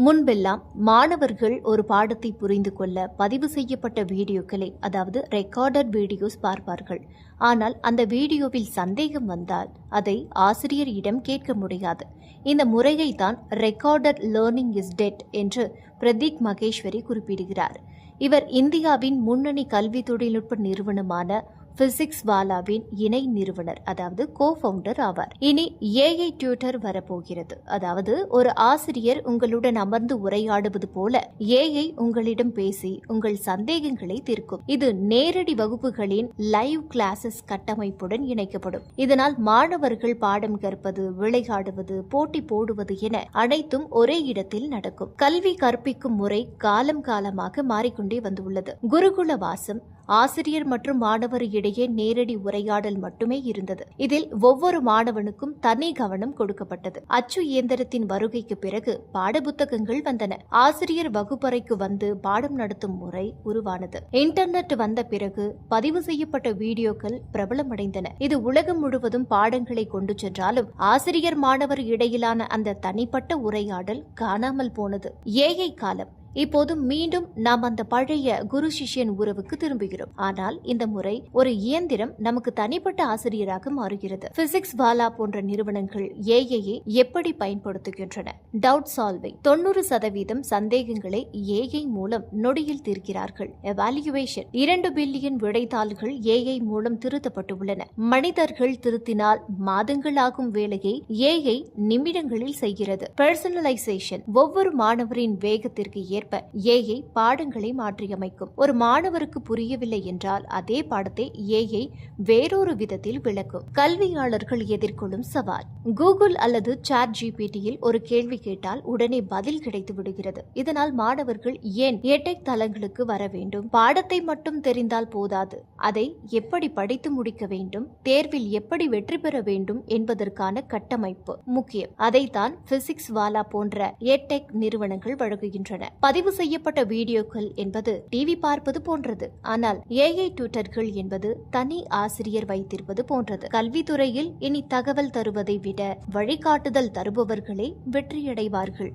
முன்பெல்லாம் மாணவர்கள் ஒரு பாடத்தை புரிந்து கொள்ள பதிவு செய்யப்பட்ட வீடியோக்களை, அதாவது ரெக்கார்டட் வீடியோஸ் பார்ப்பார்கள். ஆனால் அந்த வீடியோவில் சந்தேகம் வந்தால் அதை ஆசிரியரிடம் கேட்க முடியாது. இந்த முறையை தான் ரெக்கார்டட் லேர்னிங் இஸ் டெட் என்று பிரதீக் மகேஸ்வரி குறிப்பிடுகிறார். இவர் இந்தியாவின் முன்னணி கல்வி தொழில்நுட்ப நிறுவனமான பிசிக்ஸ் வாலாவின் இணை நிறுவனர், அதாவது கோ-ஃபவுண்டர் ஆவார். இனி ஏஐ டியூட்டர் வரப்போகிறது. அதாவது ஒரு ஆசிரியர் உங்களுடன் அமர்ந்து உரையாடுவது போல ஏஐ உங்களிடம் பேசி உங்கள் சந்தேகங்களை தீர்க்கும். இது நேரடி வகுப்புகளின் லைவ் கிளாஸஸ் கட்டமைப்புடன் இணைக்கப்படும். இதனால் மாணவர்கள் பாடம் கற்பது, விளையாடுவது, போட்டி போடுவது என அனைத்தும் ஒரே இடத்தில் நடக்கும். கல்வி கற்பிக்கும் முறை காலம் காலமாக மாறிக்கொண்டே வந்துள்ளது. குருகுல வாசம், ஆசிரியர் மற்றும் மாணவர் இடையே நேரடி உரையாடல் மட்டுமே இருந்தது. இதில் ஒவ்வொரு மாணவனுக்கும் தனி கவனம் கொடுக்கப்பட்டது. அச்சு இயந்திரத்தின் வருகைக்கு பிறகு பாடப்புத்தகங்கள் வந்தன. ஆசிரியர் வகுப்பறைக்கு வந்து பாடம் நடத்தும் முறை உருவானது. இன்டர்நெட் வந்த பிறகு பதிவு செய்யப்பட்ட வீடியோக்கள் பிரபலமடைந்தன. இது உலகம் முழுவதும் பாடங்களை கொண்டு சென்றாலும் ஆசிரியர் மாணவர் இடையிலான அந்த தனிப்பட்ட உரையாடல் காணாமல் போனது. ஏஐ காலம். இப்போது மீண்டும் நாம் அந்த பழைய குரு சிஷ்யன் உறவுக்கு திரும்புகிறோம். ஆனால் இந்த முறை ஒரு இயந்திரம் நமக்கு தனிப்பட்ட ஆசிரியராக மாறுகிறது. பிசிக்ஸ் வாலா போன்ற நிறுவனங்கள் ஏஐயை எப்படி பயன்படுத்துகின்றன? Doubt solving. 90% சந்தேகங்களை ஏஐ மூலம் நொடியில் தீர்க்கிறார்கள். எவாலுவேஷன். 2 பில்லியன் விடைத்தாள்கள் ஏஐ மூலம் திருத்தப்பட்டுள்ளன. மனிதர்கள் திருத்தினால் மாதங்கள் ஆகும் வேலையை ஏஐ நிமிடங்களில் செய்கிறது. பர்சனலைசேஷன். ஒவ்வொரு மாணவரின் வேகத்திற்கு ஏற்ப ஏஐ பாடங்களை மாற்றியமைக்கும். ஒரு மாணவருக்கு புரியவில்லை என்றால் அதே பாடத்தை ஏஐ வேறொரு விதத்தில் விளக்கும். கல்வியாளர்கள் எதிர்கொள்ளும் சவால். கூகுள் அல்லது சாட் ஜிபிடியில் ஒரு கேள்வி கேட்டால் உடனே பதில் கிடைத்து விடுகிறது. இதனால் மாணவர்கள் ஏன் எடெக் தளங்களுக்கு வர வேண்டும்? பாடத்தை மட்டும் தெரிந்தால் போதாது, அதை எப்படி படித்து முடிக்க வேண்டும், தேர்வில் எப்படி வெற்றி பெற வேண்டும் என்பதற்கான கட்டமைப்பு முக்கியம். அதைத்தான் பிசிக்ஸ் வாலா போன்ற எடெக் நிறுவனங்கள் வழங்குகின்றன. பதிவு செய்யப்பட்ட வீடியோக்கள் என்பது டிவி பார்ப்பது போன்றது. ஆனால் ஏஐ டியூட்டர்கள் என்பது தனி ஆசிரியர் வைத்திருப்பது போன்றது. கல்வித்துறையில் இனி தகவல் தருவதை விட வழிகாட்டுதல் தருபவர்களே வெற்றியடைவார்கள்.